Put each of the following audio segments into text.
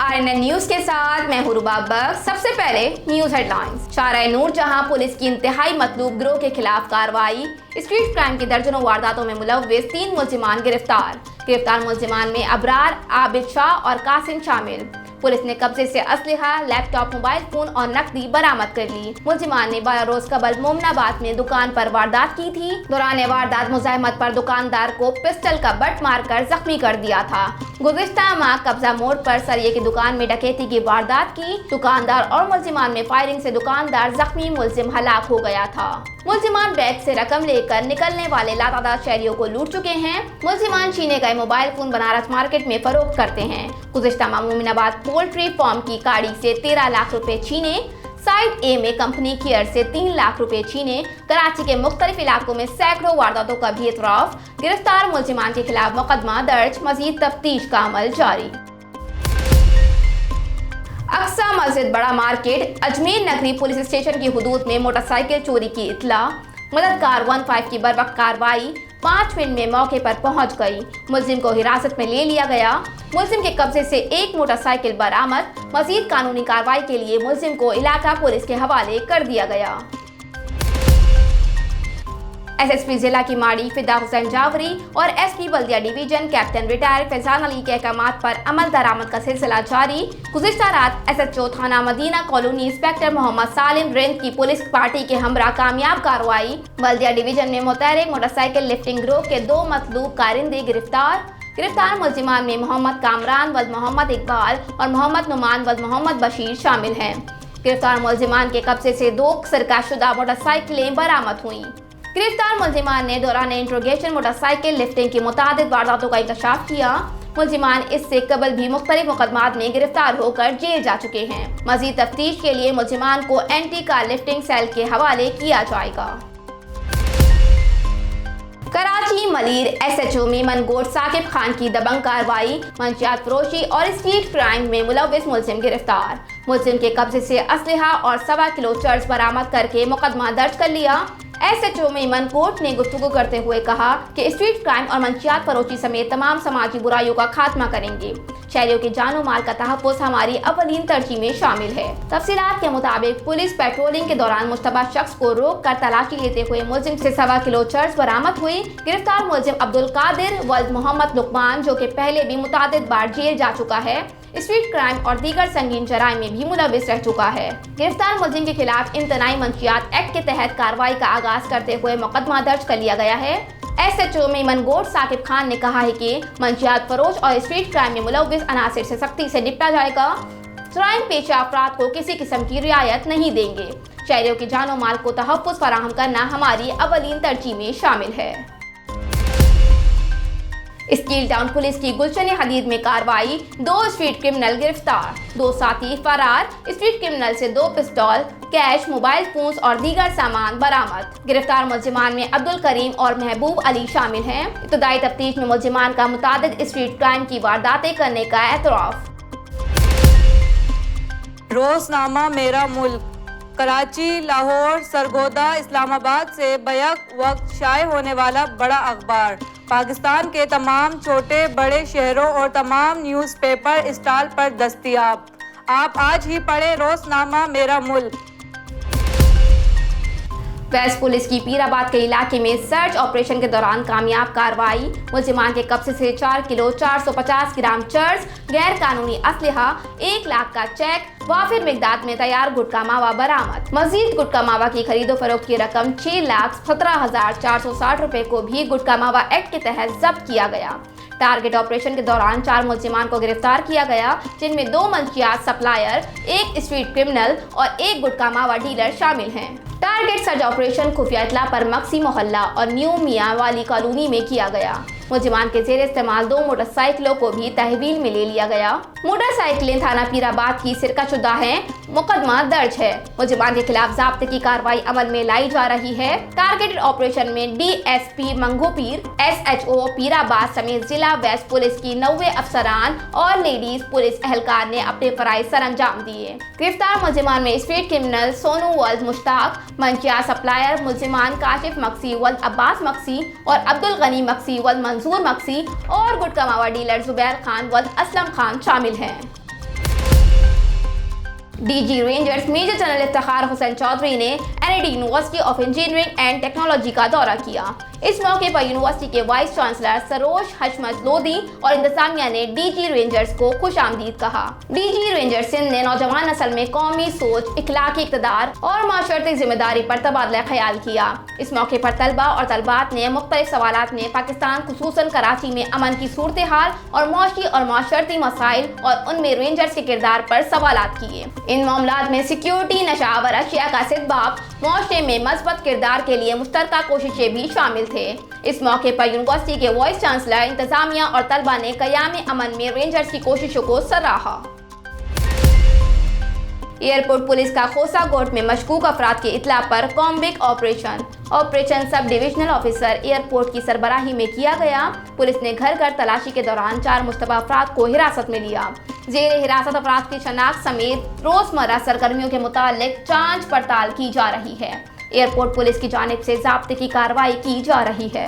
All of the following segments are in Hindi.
RNN न्यूज के साथ मैं हूं रुबा बख्श। सबसे पहले न्यूज हेडलाइंस। शाहराह नूरजहां पुलिस की इंतहाई मतलूब गिरोह के खिलाफ कार्रवाई। स्ट्रीट क्राइम की दर्जनों वारदातों में मुलव्विस 3 मुलजिमान गिरफ्तार मुलजिमान में अबरार, आबिद शाह और कासिम शामिल। पुलिस ने कब्जे से असलहा, लैपटॉप, मोबाइल फोन और नकदी बरामद कर ली। मुलजिमान ने 12 रोज कबल मोमनाबाद में दुकान पर वारदात की थी। दौरान वारदात मुजाहिमत पर दुकानदार को पिस्टल का बट मारकर जख्मी कर दिया था। गुज़िश्ता माह कब्जा मोड़ पर सरिये की दुकान में डकैती की वारदात की। दुकानदार और मुलजिमान में फायरिंग से दुकानदार जख्मी, मुलजिम हलाक हो गया था। मुलजिमान बैग से रकम लेकर निकलने वाले लातादाद शहरियों को लूट चुके हैं। मुलजिमान छीने गए मोबाइल फोन बनारस मार्केट में फरोख्त करते हैं। गुज़िश्ता माह मोमिनाबाद पोल्ट्री फार्म की गाड़ी से 13 लाख रुपए छीने। साइड ए में कंपनी केयर से 3 लाख रुपए छीने। कराची के मुख्तलिफ इलाकों में सैकड़ों वारदातों का भी एतराफ। गिरफ्तार मुलजिमान के खिलाफ मुकदमा दर्ज, मजीद तफ्तीश का अमल जारी। अक्सा मस्जिद बड़ा मार्केट अजमेर नगरी पुलिस स्टेशन की हुदूद में मोटरसाइकिल चोरी की इत्तला। मददगार 15 की बर्वक्त कार्रवाई 5 मिनट में मौके पर पहुंच गई। मुलजिम को हिरासत में ले लिया गया। मुलजिम के कब्जे से एक मोटरसाइकिल बरामद। मजीद कानूनी कार्रवाई के लिए मुलजिम को इलाका पुलिस के हवाले कर दिया गया। SSP जिला की माड़ी फिदा हुसैन जावरी और SP Baldia division captain retire Faizan Ali के अहकामात पर अमल दरामद का सिलसिला जारी। गुज़िश्ता रात SHO थाना मदीना कॉलोनी इंस्पेक्टर मोहम्मद सालिम रिंद की पुलिस पार्टी के हमरा कामयाब कार्रवाई। बल्दिया डिवीजन में मुतहरिक मोटरसाइकिल लिफ्टिंग ग्रोह के 2 मतलूब कारिंदे गिरफ्तार मुलजिमान में मोहम्मद कामरान वल्द मोहम्मद इकबाल और मोहम्मद नुमान वल्द मोहम्मद बशीर शामिल हैं। गिरफ्तार मुलजिमान के कब्जे से 2 सरकाशुदा मोटरसाइकिलें बरामद हुई। गिरफ्तार मुलजिमान ने दौरान इंट्रोगेशन मोटरसाइकिल लिफ्टिंग की मुतादिद वारदातों का इंकशाफ किया। मुलजिमान इससे कबल भी मुख्तलिफ मुकदमात में गिरफ्तार होकर जेल जा चुके हैं। मजीद तफ्तीश के लिए मुलजिमान को एंटी कार लिफ्टिंग सेल के हवाले किया जाएगा। कराची मलीर SHO मेमन गोट साकिब खान की दबंग कार्रवाई। मंशियात फरोशी और स्ट्रीट क्राइम में मुलव्विस मुलजिम गिरफ्तार। मुलजिम के कब्जे से असलहा और 1.25 किलो चर्च बरामद करके मुकदमा दर्ज कर लिया। SHO मेमन कोर्ट ने गुफ्तगू करते हुए कहा कि स्ट्रीट क्राइम और मंशियात फरोशी समेत तमाम समाजी बुराइयों का खात्मा करेंगे। शहरियों की जानो माल का तहफ़्फ़ुज़ हमारी अव्वलीन तरजीह में शामिल है। तफसीलात के मुताबिक पुलिस पेट्रोलिंग के दौरान मुश्तबा शख्स को रोक कर तलाशी लेते हुए मुलजिम से 1.25 किलो चर्च बरामद हुई। गिरफ्तार मुलजिम अब्दुल कादिर वल्द मोहम्मद लुकमान, जो कि पहले भी मुतादिद बार जेल जा चुका है, स्ट्रीट क्राइम और दीगर संगीन जराइम में भी मुलव्विस रह चुका है। गिरफ्तार मुलजिम के खिलाफ इम्तनाई मंशियात एक्ट के तहत कार्रवाई का आगाज करते हुए मुकदमा दर्ज कर लिया गया है। SHO मेमन गोट साकिब खान ने कहा है कि मंशियात फरोश और स्ट्रीट क्राइम में मुलव्विस अनासिर से सख्ती से निपटा जाएगा। जराइम पेशा अफराद को किसी किस्म की रियायत नहीं देंगे। शहरियों की जानो माल को तहफ़्फ़ुज़ फराहम करना हमारी अव्वलीन तरजीह में शामिल है। स्टील टाउन पुलिस की गुलशन हदीद में कार्रवाई। 2 स्ट्रीट क्रिमिनल गिरफ्तार, 2 साथी फरार। स्ट्रीट क्रिमिनल से 2 पिस्तौल, कैश, मोबाइल फोन्स और दीगर सामान बरामद। गिरफ्तार मुलजिमान में अब्दुल करीम और महबूब अली शामिल हैं। इब्तदाई तफ्तीश में मुलजिमान का मुतादिद स्ट्रीट क्राइम की वारदातें करने का एतराफ। रोजनामा मेरा मुल्क कराची, लाहौर, सरगोदा, इस्लामाबाद से बैक वक्त शाये होने वाला बड़ा अखबार। पाकिस्तान के तमाम छोटे बड़े शहरों और तमाम न्यूज़पेपर स्टॉल पर दस्तयाब। आप आज ही पढ़ें रोजनामा मेरा मुल्क। वेस्ट पुलिस की पीराबाद के इलाके में सर्च ऑपरेशन के दौरान कामयाब कार्रवाई। मुलजिमान के कब्जे से 4 किलो 450 ग्राम चर्च, गैर कानूनी असलहा, 1 लाख का चेक, वाफिर मिकदार में तैयार गुटखा मावा बरामद। मजीद गुटखा मावा की खरीदो फरोख्त की रकम 6,17,460 रुपए को भी गुटखा मावा एक्ट के तहत जब्त किया गया। टारगेट ऑपरेशन के दौरान 4 मुलजिमान को गिरफ्तार किया गया, जिनमें 2 मंशियात सप्लायर, 1 स्ट्रीट क्रिमिनल और 1 गुटखा मावा डीलर शामिल हैं। टारगेट सर्च ऑपरेशन खुफिया इत्तला पर मक्सी मोहल्ला और न्यू मियां वाली कॉलोनी में किया गया। मुलजिमान के जेर इस्तेमाल 2 मोटरसाइकिलों को भी तहवील में ले लिया गया। मोटरसाइकिलें थाना पीराबाद की सिरकाशुदा हैं। मुकदमा दर्ज है। मुलजिमान के खिलाफ ज़ाब्ते की कार्रवाई अमल में लाई जा रही है। टारगेटेड ऑपरेशन में DSP मंगोपीर, SHO पीराबाद समेत जिला वेस्ट पुलिस की 90 अफसरान और लेडीज पुलिस एहलकार ने अपने फराइज सर अंजाम दिए। गिरफ्तार मुलजिमान में स्ट्रीट क्रिमिनल सोनू वल्द मुश्ताक, मंशिया सप्लायर मुलजिमान काशिफ मक्सी वल्द अब्बास मक्सी और अब्दुल गनी मक्सी वल्द मंसूर मक्सी और गुटखा मावा डीलर जुबैर खान वल्द असलम खान शामिल हैं। DG Rangers major general Iftikhar Hussain Chaudhry ने NIT university of engineering and technology का दौरा किया। इस मौके पर यूनिवर्सिटी के वाइस चांसलर सरोज हशमत लोधी और इंतजामिया ने डीजी रेंजर्स को खुशामदीद कहा। डीजी रेंजर्स सिंध ने नौजवान नस्ल में कौमी सोच, इखलाकी इक़्तिदार और माशरती जिम्मेदारी पर तबादला ख्याल किया। इस मौके पर तलबा और तलबात ने मुख्तलिफ सवालात में पाकिस्तान खुसूसन कराची में अमन की सूरत हाल और मौशी और माशरती मसाइल और उनमें रेंजर्स के किरदार पर सवालात किए। इन मामलात में सिक्योरिटी, नशावर अशिया का सिद्बाब, मुआशरे में मस्बत किरदार के लिए मुश्तरका कोशिशें भी शामिल थे। इस मौके पर यूनिवर्सिटी के वाइस चांसलर, इंतजामिया और तलबा ने क़याम अमन में रेंजर्स की कोशिशों को सराहा। एयरपोर्ट पुलिस का खोसा गोट में मशकूक अफराद की इतला पर combing operation sub divisional officer airport की सरबराही में किया गया। पुलिस ने घर घर तलाशी के दौरान 4 मुश्तबा अफराद को हिरासत में लिया। जेर हिरासत अफराद की शनाख्त समेत रोजमर्रा सरगर्मियों के मुतालिक जांच पड़ताल की जा रही है। एयरपोर्ट पुलिस की जानिब से ज़ाब्ते की कार्रवाई की जा रही है।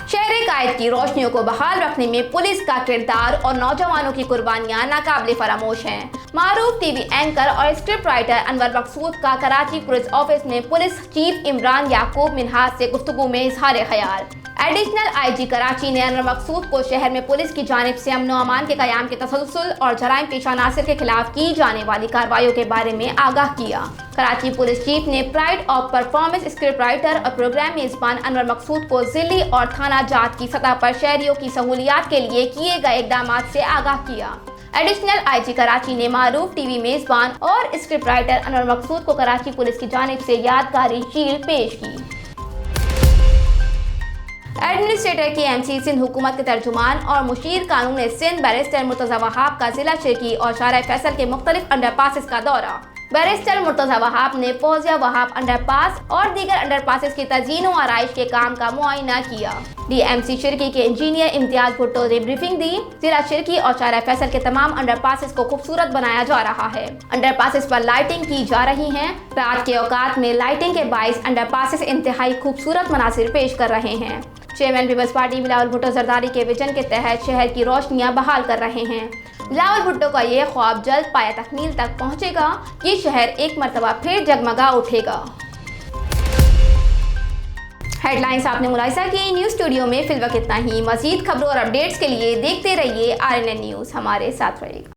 शहर कायद की रोशनियों को बहाल रखने में पुलिस का किरदार और नौजवानों की कुर्बानियां नाकाबिले फरामोश हैं। मारूफ टीवी एंकर और स्क्रिप्ट राइटर अनवर मकसूद का कराची पुलिस ऑफिस में पुलिस चीफ इमरान याकूब मिन्हाज से गुफ्तगू में इजहार ख्याल। एडिशनल आईजी कराची ने अनवर मकसूद को शहर में पुलिस की जानिब से अमन व अमान के क़याम के तसलसल और जराइम पेशा अनासिर के खिलाफ की जाने वाली कार्रवाइयों के बारे में आगाह किया। कराची पुलिस चीफ ने pride of performance script writer और प्रोग्राम मेजबान अनवर मकसूद को जिली और थाना जात की सतह पर शहरियों की सहूलियात के लिए किए गए इक़दाम से आगाह किया। एडिशनल आईजी कराची ने मारूफ टीवी मेजबान और स्क्रिप्ट राइटर अनवर मकसूद को कराची पुलिस की जानिब से यादगारी शील्ड पेश की। एडमिनिस्ट्रेटर की एमसी सिंध हुकूमत के तर्जुमान और मुशीर कानून सिंध बैरिस्टर मुर्तज़ा वहाब का जिला शिरकी और शारा फैसल के मुख्तलिफ अंडरपासेस का दौरा। बैरिस्टर मुर्तज़ा वहाब ने फौजिया वहाब अंडरपास और दीगर अंडरपासेस की तज़ीन व आराइश के काम का मुआयना किया। डीएमसी शिरकी के इंजीनियर इम्तियाज भुट्टो ने ब्रीफिंग दी। जिला शिरकी और शारा फैसल के तमाम अंडरपासेस को खूबसूरत बनाया जा रहा है। अंडरपासेस पर लाइटिंग की जा रही है। रात के औकात में लाइटिंग के बाइस अंडरपासेस इंतहाई खूबसूरत मनासिर पेश कर रहे हैं। Chairman Peoples Party Bilawal Bhutto Zardari के विजन के तहत शहर की रोशनियां बहाल कर रहे हैं। बिलावल भुट्टो का ये ख्वाब जल्द पाया तकमील तक पहुंचेगा। ये शहर एक मरतबा फिर जगमगा उठेगा। हेडलाइंस आपने मुलाहिजा की। न्यूज़ स्टूडियो में फिलवक्त इतना ही। मज़ीद खबरों और अपडेट्स के लिए देखते रहिए RNN न्यूज़। हमारे साथ रहिएगा।